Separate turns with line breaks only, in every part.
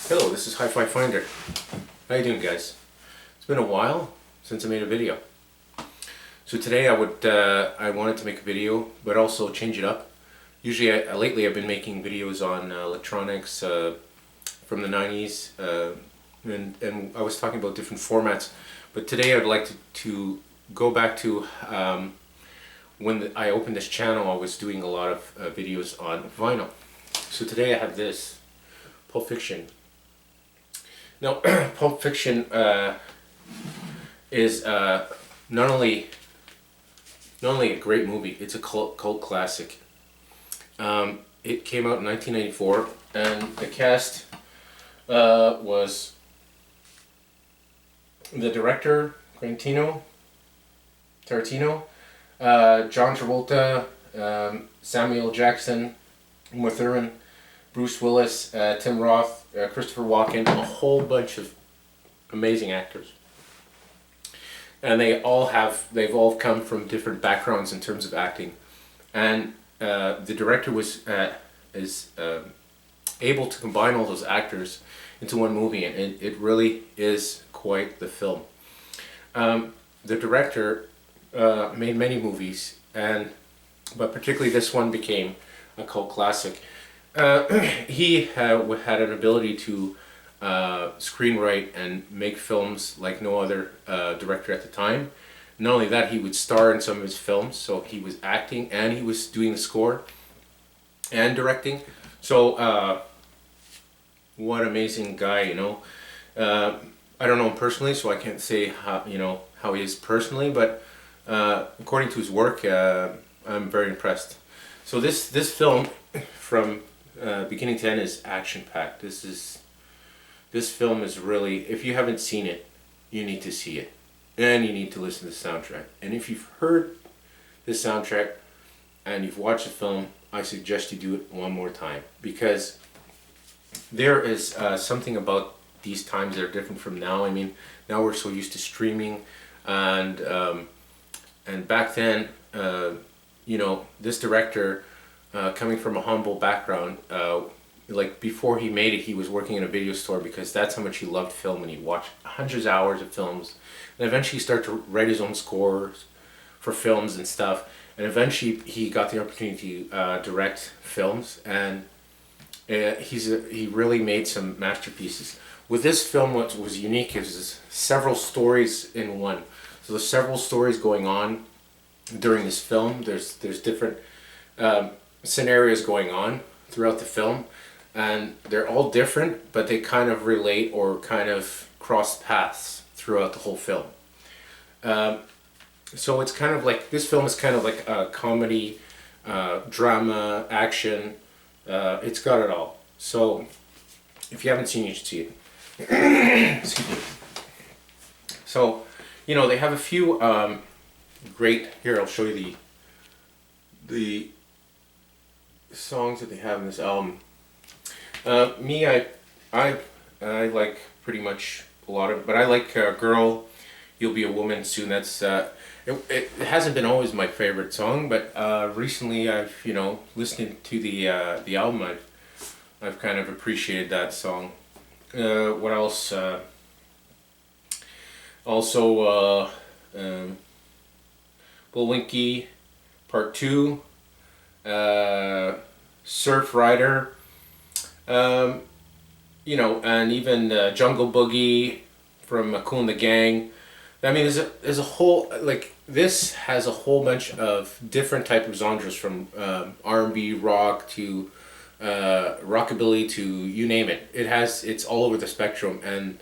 Hello, this is Hi-Fi Finder. How you doing, guys? It's been a while since I made a video. So today I wanted to make a video, but also change it up. Usually, lately I've been making videos on electronics from the 90s, and I was talking about different formats. But today I'd like to go back to when I opened this channel. I was doing a lot of videos on vinyl. So today I have this Pulp Fiction. Now, Pulp Fiction is not only a great movie, it's a cult classic. It came out in 1994, and the cast was the director, Tarantino, John Travolta, Samuel Jackson, Uma Thurman, Bruce Willis, Tim Roth, Christopher Walken, a whole bunch of amazing actors. And they've all come from different backgrounds in terms of acting. And the director is able to combine all those actors into one movie, and it really is quite the film. The director made many movies, but particularly this one became a cult classic. He had an ability to screenwrite and make films like no other director at the time. Not only that, he would star in some of his films, so he was acting and he was doing the score and directing. So what an amazing guy, you know. I don't know him personally, so I can't say how he is personally, but according to his work, I'm very impressed. So this film, from beginning to end, is action-packed. This film is really, if you haven't seen it, you need to see it, and you need to listen to the soundtrack. And if you've heard the soundtrack and you've watched the film, I suggest you do it one more time, because there is something about these times that are different from now. I mean, now we're so used to streaming, and back then, this director, coming from a humble background, like before he made it, he was working in a video store because that's how much he loved film, and he watched hundreds of hours of films, and eventually he started to write his own scores for films and stuff, and eventually he got the opportunity to direct films, and he really made some masterpieces. With this film, what was unique is several stories in one. So there's several stories going on during this film. There's different scenarios going on throughout the film, and they're all different, but they kind of relate or kind of cross paths throughout the whole film. So it's kind of like, this film is kind of like a comedy, drama, action. It's got it all. So if you haven't seen it, you should see it. Excuse me. So, they have a few great, here I'll show you the songs that they have in this album. I like pretty much a lot of it, but I like Girl, You'll Be a Woman Soon. That's it hasn't been always my favorite song, but recently I've listening to the album, I've kind of appreciated that song. What else? Also Bullwinky Part 2, Surf Rider, and even Jungle Boogie from Kool and the Gang. I mean, there's a whole, like, this has a whole bunch of different type of genres, from R&B, rock to rockabilly to you name it. It's all over the spectrum, and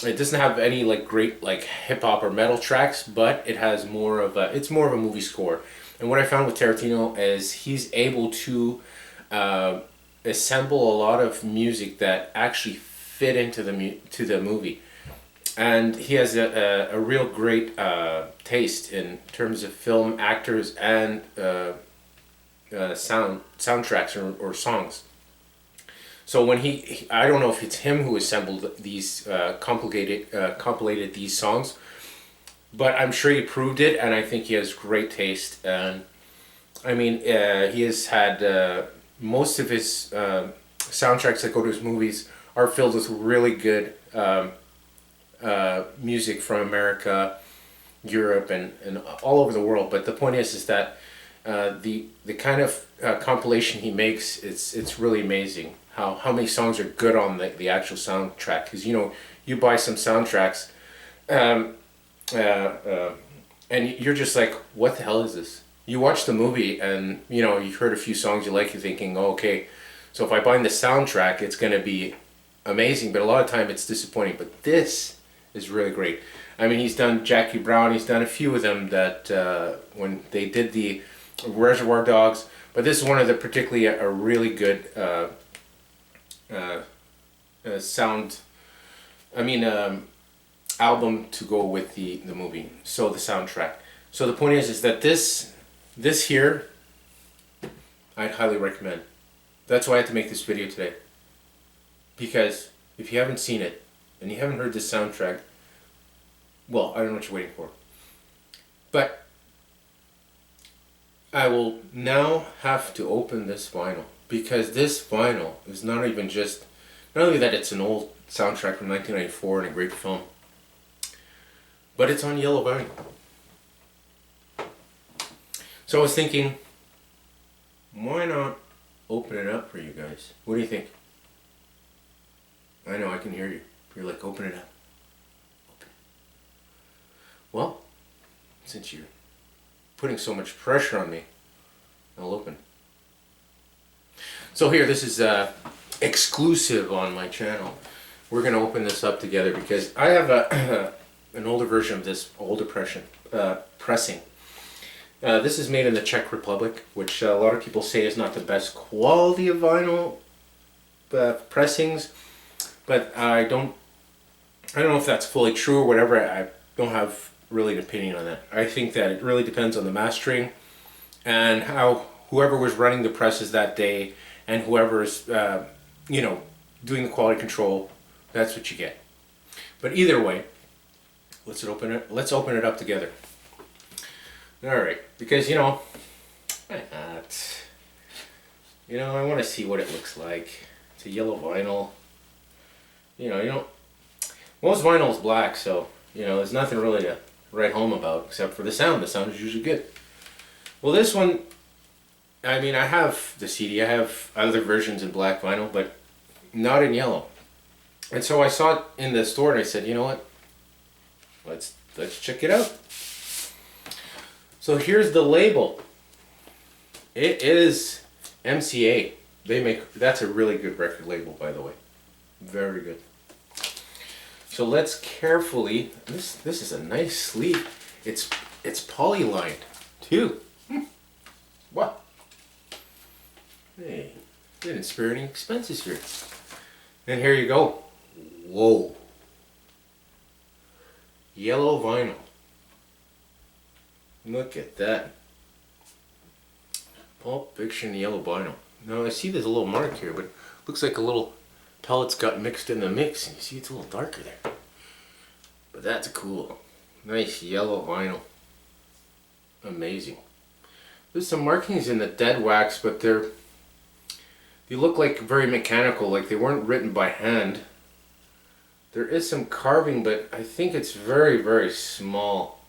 it doesn't have any like great like hip hop or metal tracks, but it has it's more of a movie score. And what I found with Tarantino is he's able to assemble a lot of music that actually fit into the movie, and he has a real great taste in terms of film, actors, and soundtracks or songs. So when I don't know if it's him who assembled these compilated these songs, but I'm sure he proved it, and I think he has great taste. And I mean, he has had most of his soundtracks that go to his movies are filled with really good music from America, Europe, and all over the world. But the point is that the kind of compilation he makes, it's really amazing how many songs are good on the actual soundtrack. Because you buy some soundtracks, and you're just like, what the hell is this? You watch the movie and you heard a few songs you like, you're thinking, oh, okay, so if I buy the soundtrack, it's going to be amazing. But a lot of time it's disappointing. But this is really great. I mean, he's done Jackie Brown. He's done a few of them that when they did the Reservoir Dogs. But this is one of the particularly a really good sound. I mean, album to go with the movie. So the soundtrack. So the point is that this here, I'd highly recommend. That's why I had to make this video today. Because if you haven't seen it and you haven't heard this soundtrack, well, I don't know what you're waiting for. But I will now have to open this vinyl, because this vinyl is not even just, not only that it's an old soundtrack from 1994 and a great film, but it's on yellow vinyl. So I was thinking, why not open it up for you guys? What do you think? I know, I can hear you. You're like, open it up. Open it. Well, since you're putting so much pressure on me, I'll open. So here, this is exclusive on my channel. We're going to open this up together because I have an older version of this older pressing. This is made in the Czech Republic, which a lot of people say is not the best quality of vinyl pressings, but I don't know if that's fully true or whatever. I don't have really an opinion on that. I think that it really depends on the mastering and how whoever was running the presses that day and whoever's doing the quality control, that's what you get. But either way, let's open it up together. All right, because why not? I want to see what it looks like. It's a yellow vinyl. Most vinyl is black, so there's nothing really to write home about except for the sound. The sound is usually good. Well, this one, I mean, I have the CD. I have other versions in black vinyl, but not in yellow. And so I saw it in the store, and I said, you know what? Let's check it out. So here's the label. It is MCA. That's a really good record label, by the way. Very good. So let's carefully, this is a nice sleeve. It's poly-lined too. Wow. Hey, they didn't spare any expenses here. And here you go. Whoa. Yellow vinyl. Look at that. Pulp Fiction yellow vinyl. Now I see there's a little mark here, but it looks like a little pellets got mixed in the mix. And you see it's a little darker there. But that's cool. Nice yellow vinyl. Amazing. There's some markings in the dead wax, but they look like very mechanical, like they weren't written by hand. There is some carving, but I think it's very, very small.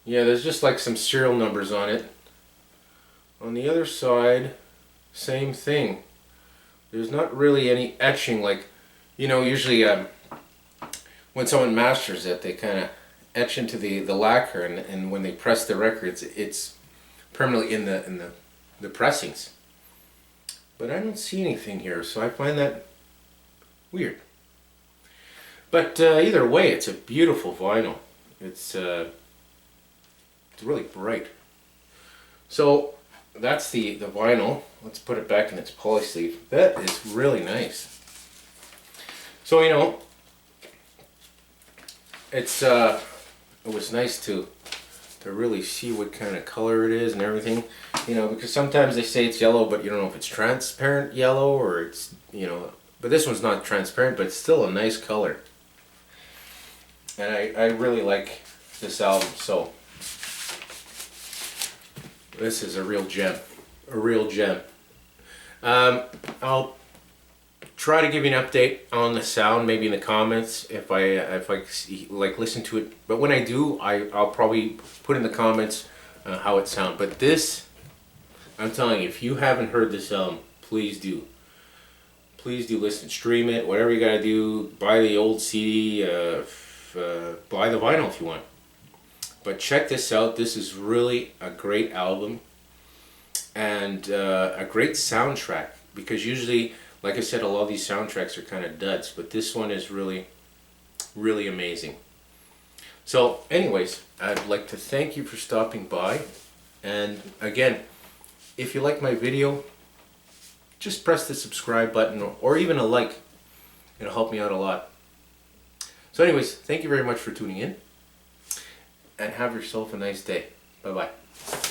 Yeah, there's just like some serial numbers on it. On the other side, same thing. There's not really any etching, like, usually when someone masters it, they kind of etch into the lacquer, and when they press the records, it's permanently in the pressings. But I don't see anything here, so I find that weird. But either way, it's a beautiful vinyl. It's really bright. So that's the vinyl. Let's put it back in its poly sleeve. That is really nice. So it's it was nice to really see what kind of color it is and everything. Because sometimes they say it's yellow, but you don't know if it's transparent yellow or it's But this one's not transparent, but it's still a nice color. And I really like this album. So this is a real gem. A real gem. I'll try to give you an update on the sound, maybe in the comments if I like listen to it. But when I do, I'll probably put in the comments how it sounds. But this, I'm telling you, if you haven't heard this album, please do. Please do listen, stream it, whatever you gotta do. Buy the old CD, buy the vinyl if you want. But check this out. This is really a great album and a great soundtrack, because usually, like I said, a lot of these soundtracks are kind of duds, but this one is really, really amazing. So anyways, I'd like to thank you for stopping by. And again, if you like my video, just press the subscribe button or even a like. It'll help me out a lot. So anyways, thank you very much for tuning in. And have yourself a nice day. Bye-bye.